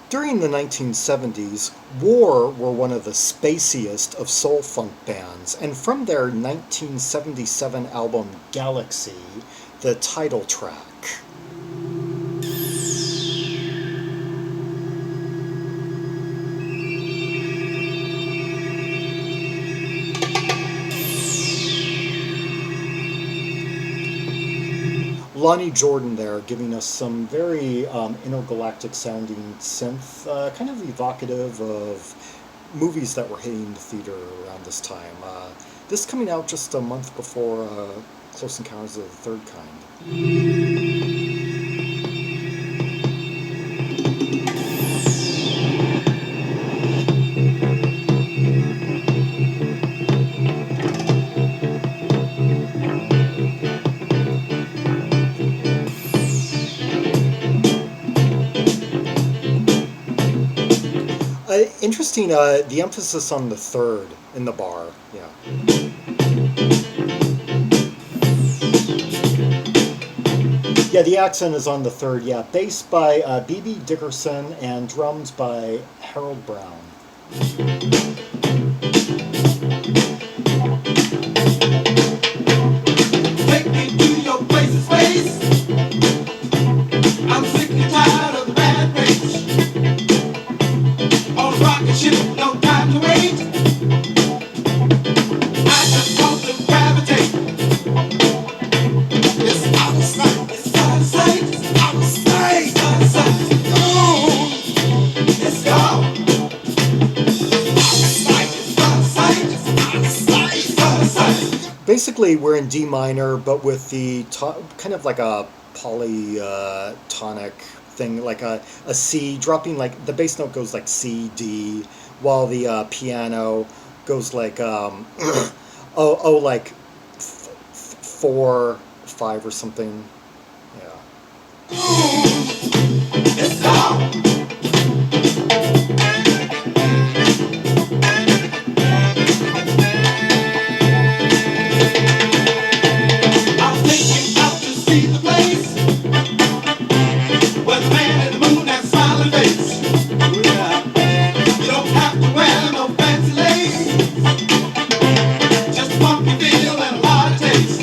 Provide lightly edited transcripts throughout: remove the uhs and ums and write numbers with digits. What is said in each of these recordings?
During the 1970s, War were one of the spaciest of soul funk bands, and from their 1977 album Galaxy, the title track. Lonnie Jordan there giving us some very intergalactic sounding synth, kind of evocative of movies that were hitting the theater around this time. This coming out just a month before Close Encounters of the Third Kind. Interesting, the emphasis on the third in the bar, yeah. Yeah, the accent is on the third, yeah. Bass by B.B. Dickerson and drums by Harold Brown. Take me to your place of space. I'm sick and tired of the bad race. On a rocket ship, no time to wait. I just want to gravitate. It's out of sight, it's out of sight, it's out of sight, it's out of sight. Oh, it's gone. Out of sight, it's out of sight, it's out of sight, it's out of sight. Basically, we're in D minor, but with the kind of like a polytonic thing, like a C, dropping like, the bass note goes like C, D, while the piano goes like, like 4, 5 or something, yeah. It's gone. I'm thinking out to see the place where the man in the moon has a smiling face. You don't have to wear no fancy lace, just a funky feel and a lot of taste.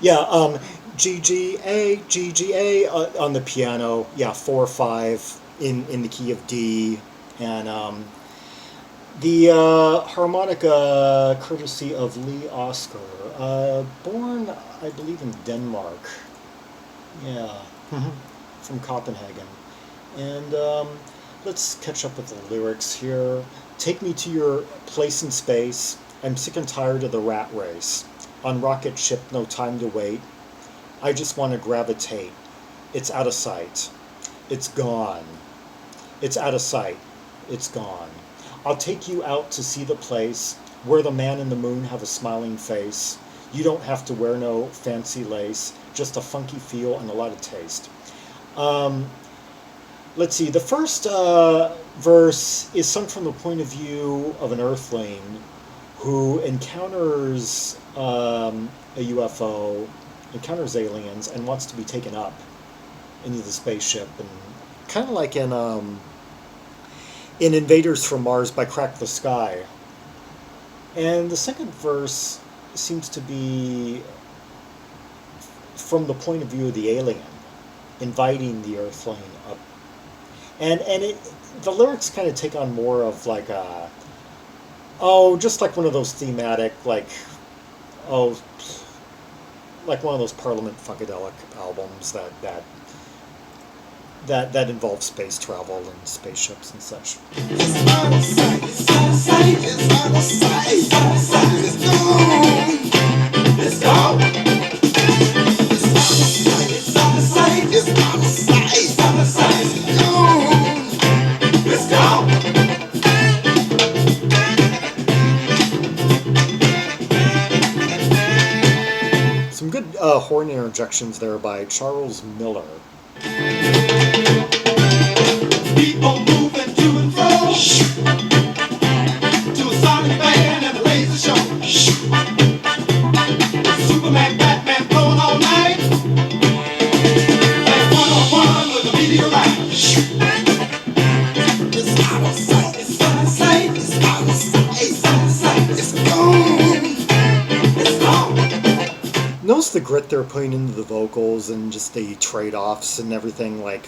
Yeah, G, G, A on the piano, yeah, 4, 5 in the key of D, and the harmonica courtesy of Lee Oskar, born, I believe, in Denmark, yeah, from Copenhagen. And let's catch up with the lyrics here. Take me to your place in space. I'm sick and tired of the rat race. On rocket ship, no time to wait. I just want to gravitate. It's out of sight. It's gone. It's out of sight. It's gone. I'll take you out to see the place where the man in the moon have a smiling face. You don't have to wear no fancy lace, just a funky feel and a lot of taste. Let's see, the first verse is sung from the point of view of an earthling who encounters a UFO, encounters aliens, and wants to be taken up into the spaceship, and kind of like in Invaders from Mars by Crack the Sky. And the second verse seems to be from the point of view of the alien, inviting the earthling up. And the lyrics kind of take on more of like a, just like one of those thematic, like one of those Parliament Funkadelic albums that involve space travel and spaceships and such. It's out of sight, it's out of sight, it's out of sight, it's out of sight, it's gone. It's gone. It's out of sight, it's out of sight, it's out of sight, it's gone. It's gone. Some good horn interjections there by Charles Miller. People moving to and fro, to a sonic band and a laser show. Superman, Batman, blowing all night, like one-on-one with a meteorite. grit they're putting into the vocals and just the trade-offs and everything, like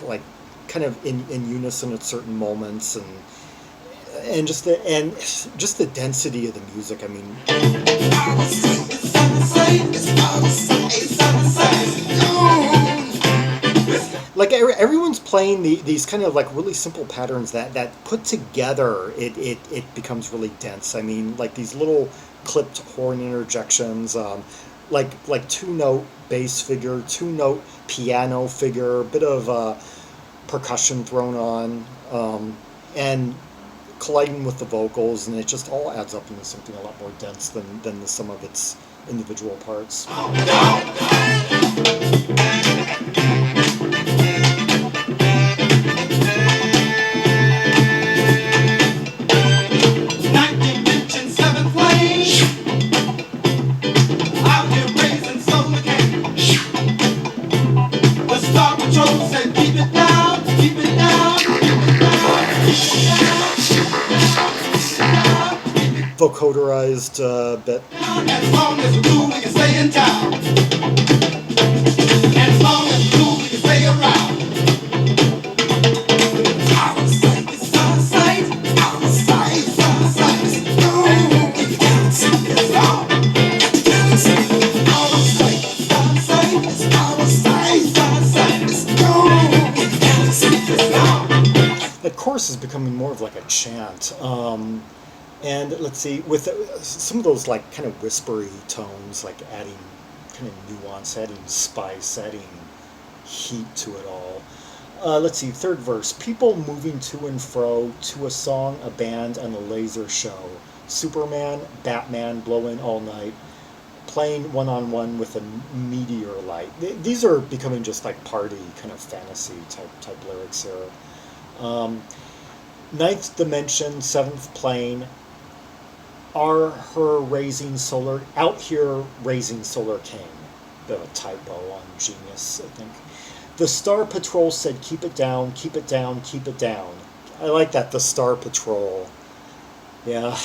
kind of in unison at certain moments, and just the density of the music. I mean, like everyone's playing these kind of like really simple patterns that put together it becomes really dense. I mean, like these little clipped horn interjections, like two note bass figure, two note piano figure, a bit of percussion thrown on, and colliding with the vocals, and it just all adds up into something a lot more dense than the sum of its individual parts. 'em. Vocoderized bit. As long as we do, we can stay in town. As long as we do, we can stay around. Out of sight, it's out of sight. Out of sight, it's out of sight. No, it's out. Out of sight, it's out of sight. It's out of sight, it's out of sight. It's no, it's out. That chorus is becoming more of like a chant. And let's see, with some of those like kind of whispery tones, like adding kind of nuance, adding spice, adding heat to it all. Let's see, third verse. People moving to and fro to a song, a band, and a laser show. Superman, Batman, blowing all night, playing one-on-one with a meteor light. These are becoming just like party kind of fantasy type lyrics here. Ninth dimension, seventh plane. Are her raising solar out here raising solar king? The typo on Genius, I think. The Star Patrol said, "Keep it down, keep it down, keep it down." I like that. The Star Patrol, yeah.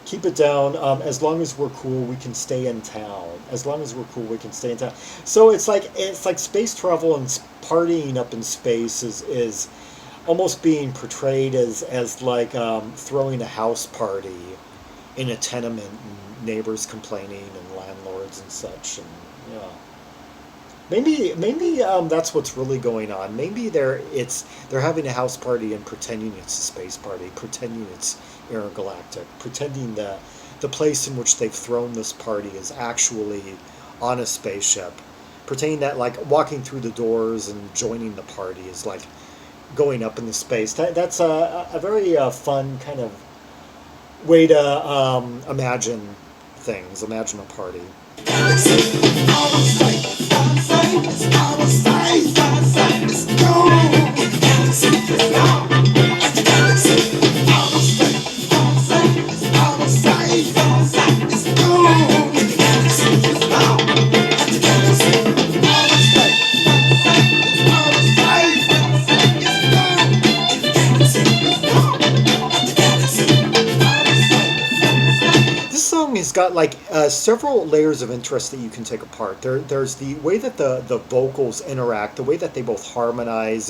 Keep it down. As long as we're cool, we can stay in town. As long as we're cool, we can stay in town. So it's like space travel and partying up in space is almost being portrayed as like throwing a house party in a tenement, and neighbors complaining and landlords and such, and yeah. Maybe that's what's really going on. Maybe they're having a house party and pretending it's a space party, pretending it's intergalactic, pretending the place in which they've thrown this party is actually on a spaceship, pretending that like walking through the doors and joining the party is like going up into space. That's a very fun kind of way to imagine things, imagine a party. Has got like several layers of interest that you can take apart. There's the way that the vocals interact, the way that they both harmonize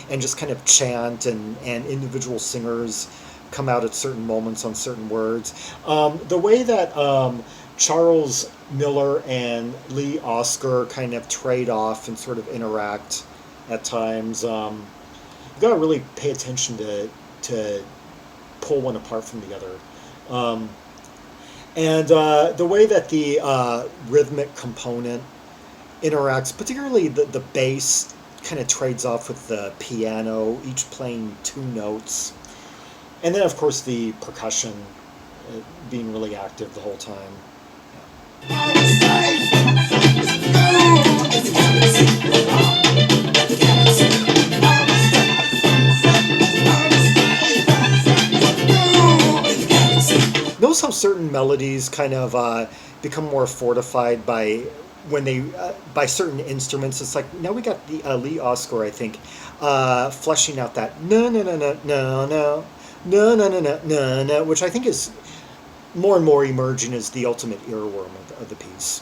and just kind of chant, and individual singers come out at certain moments on certain words. The way that Charles Miller and Lee Oskar kind of trade off and sort of interact at times. You've got to really pay attention to pull one apart from the other. And the way that the rhythmic component interacts, particularly the bass kind of trades off with the piano, each playing two notes. And then, of course, the percussion being really active the whole time. Notice how certain melodies kind of become more fortified by certain instruments. It's like now we got the Lee Oskar, I think, fleshing out that no, which I think is more and more emerging as the ultimate earworm of the piece.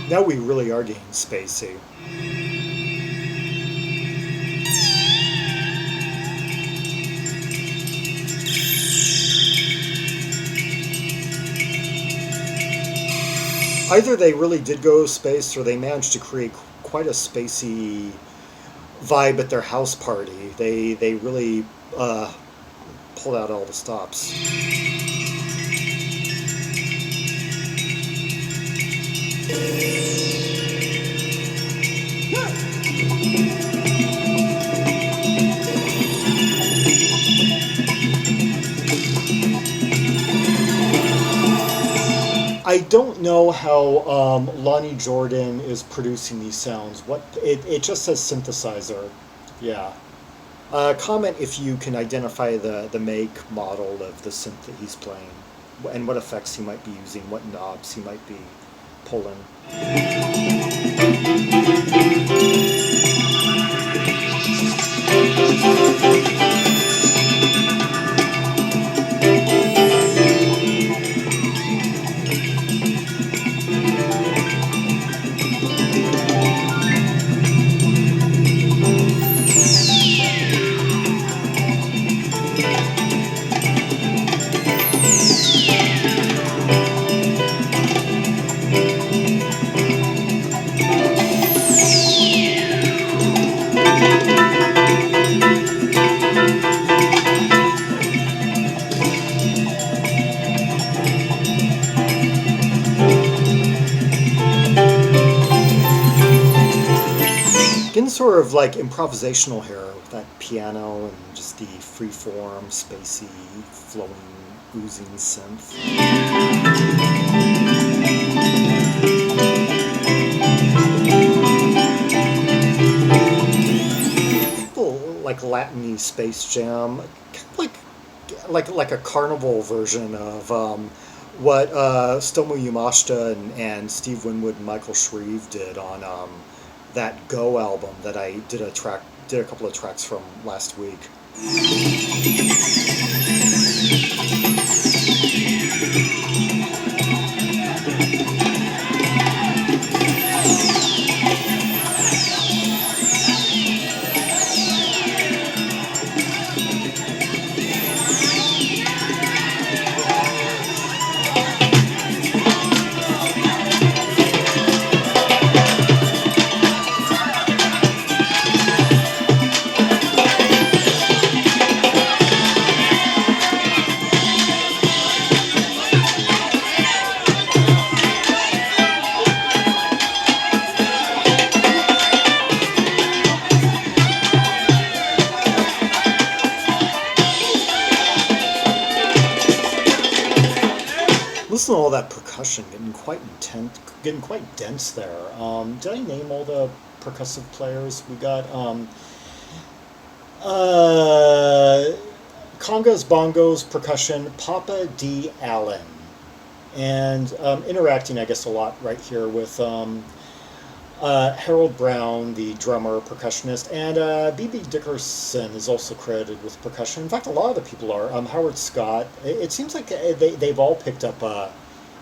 Now we really are getting spacey. Either they really did go space or they managed to create quite a spacey vibe at their house party. They really pulled out all the stops. I don't know how Lonnie Jordan is producing these sounds. It just says synthesizer. Yeah. Comment if you can identify the make model of the synth that he's playing, and what effects he might be using, what knobs he might be pulling. Getting sort of like improvisational here with that piano and just the free-form, spacey, flowing, oozing synth. Like Latin-y Space Jam, kind of like a carnival version of what Stomu Yamashita and Steve Winwood and Michael Shreve did on that Go album that I did a couple of tracks from last week. Listen to all that percussion getting quite intense, getting quite dense there. Did I name all the percussive players? We got Congas, Bongos, Percussion, Papa D. Allen. And interacting, I guess, a lot right here with Harold Brown, the drummer, percussionist, and B.B. Dickerson is also credited with percussion. In fact, a lot of the people are. Howard Scott. It seems like they've all picked up.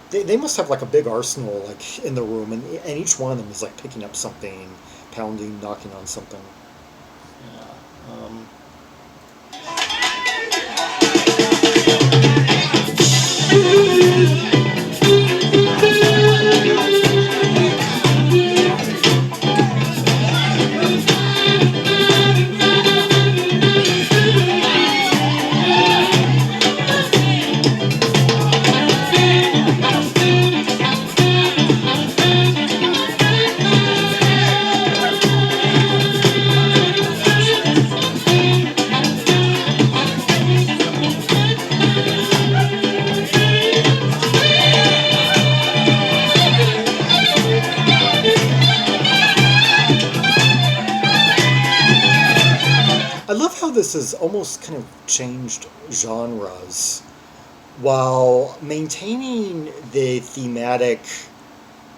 They must have like a big arsenal like in the room, and each one of them is like picking up something, pounding, knocking on something. this has almost kind of changed genres while maintaining the thematic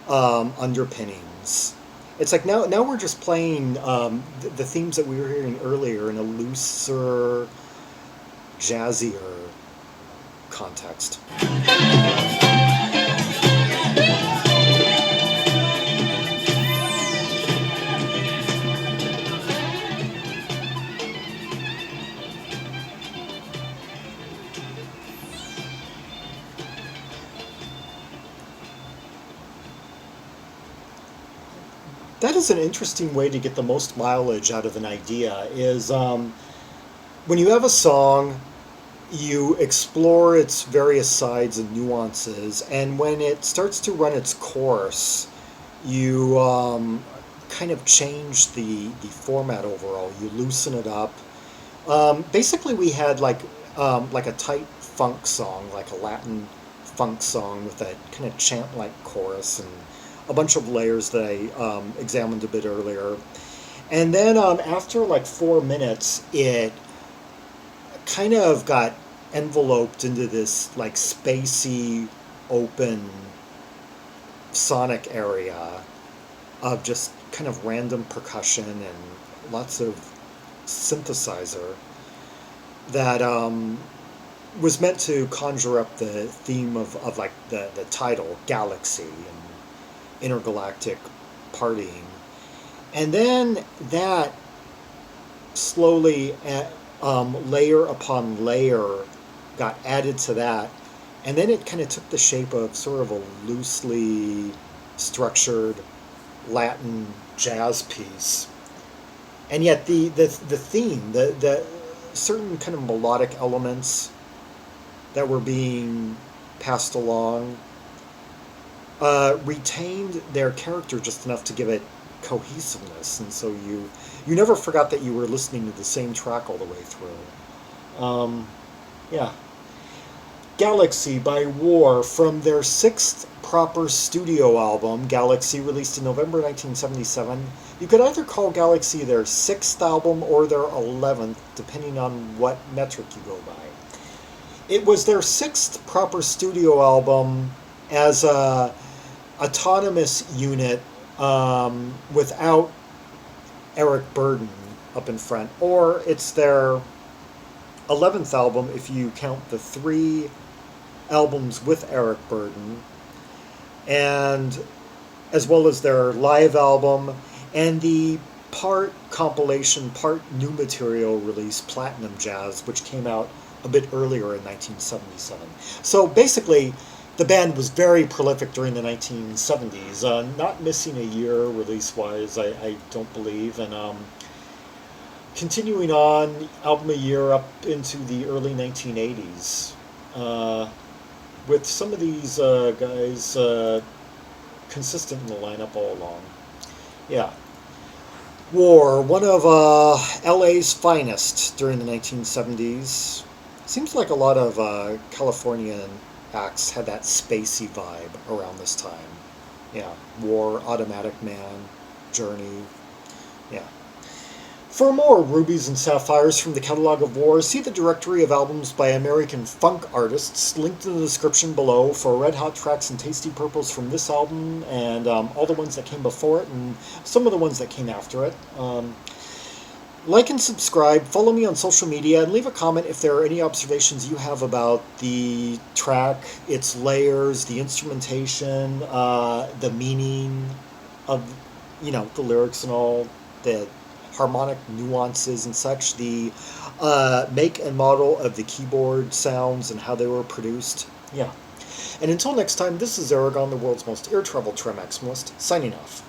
underpinnings. It's like now we're just playing the themes that we were hearing earlier in a looser, jazzier context. That is an interesting way to get the most mileage out of an idea is when you have a song, you explore its various sides and nuances, and when it starts to run its course, you kind of change the format overall. You loosen it up. Basically, we had like a tight funk song, like a Latin funk song with that kind of chant-like chorus and a bunch of layers that I examined a bit earlier. And then after like 4 minutes, it kind of got enveloped into this like spacey, open sonic area of just kind of random percussion and lots of synthesizer that was meant to conjure up the theme of like the title, Galaxy, and intergalactic partying. And then that slowly, layer upon layer, got added to that. And then it kind of took the shape of sort of a loosely structured Latin jazz piece. And yet the theme, the certain kind of melodic elements that were being passed along retained their character just enough to give it cohesiveness, and so you never forgot that you were listening to the same track all the way through. Yeah. Galaxy by War, from their sixth proper studio album, Galaxy, released in November 1977. You could either call Galaxy their sixth album or their 11th, depending on what metric you go by. It was their sixth proper studio album as a autonomous unit without Eric Burden up in front, or it's their 11th album if you count the 3 albums with Eric Burden, and as well as their live album and the part compilation, part new material release, Platinum Jazz, which came out a bit earlier in 1977. So basically, the band was very prolific during the 1970s, not missing a year release-wise, I don't believe, and continuing on album a year up into the early 1980s, with some of these guys consistent in the lineup all along. Yeah. War, one of LA's finest during the 1970s. Seems like a lot of Californian acts had that spacey vibe around this time. Yeah, War, Automatic Man, Journey. Yeah. For more rubies and sapphires from the catalog of War, see the directory of albums by American funk artists linked in the description below for red hot tracks and tasty purples from this album and all the ones that came before it and some of the ones that came after it. Like and subscribe, follow me on social media, and leave a comment if there are any observations you have about the track, its layers, the instrumentation, the meaning of, the lyrics and all, the harmonic nuances and such, the make and model of the keyboard sounds and how they were produced. Yeah. And until next time, this is Zaragon, the world's most ear trouble trim maximalist, signing off.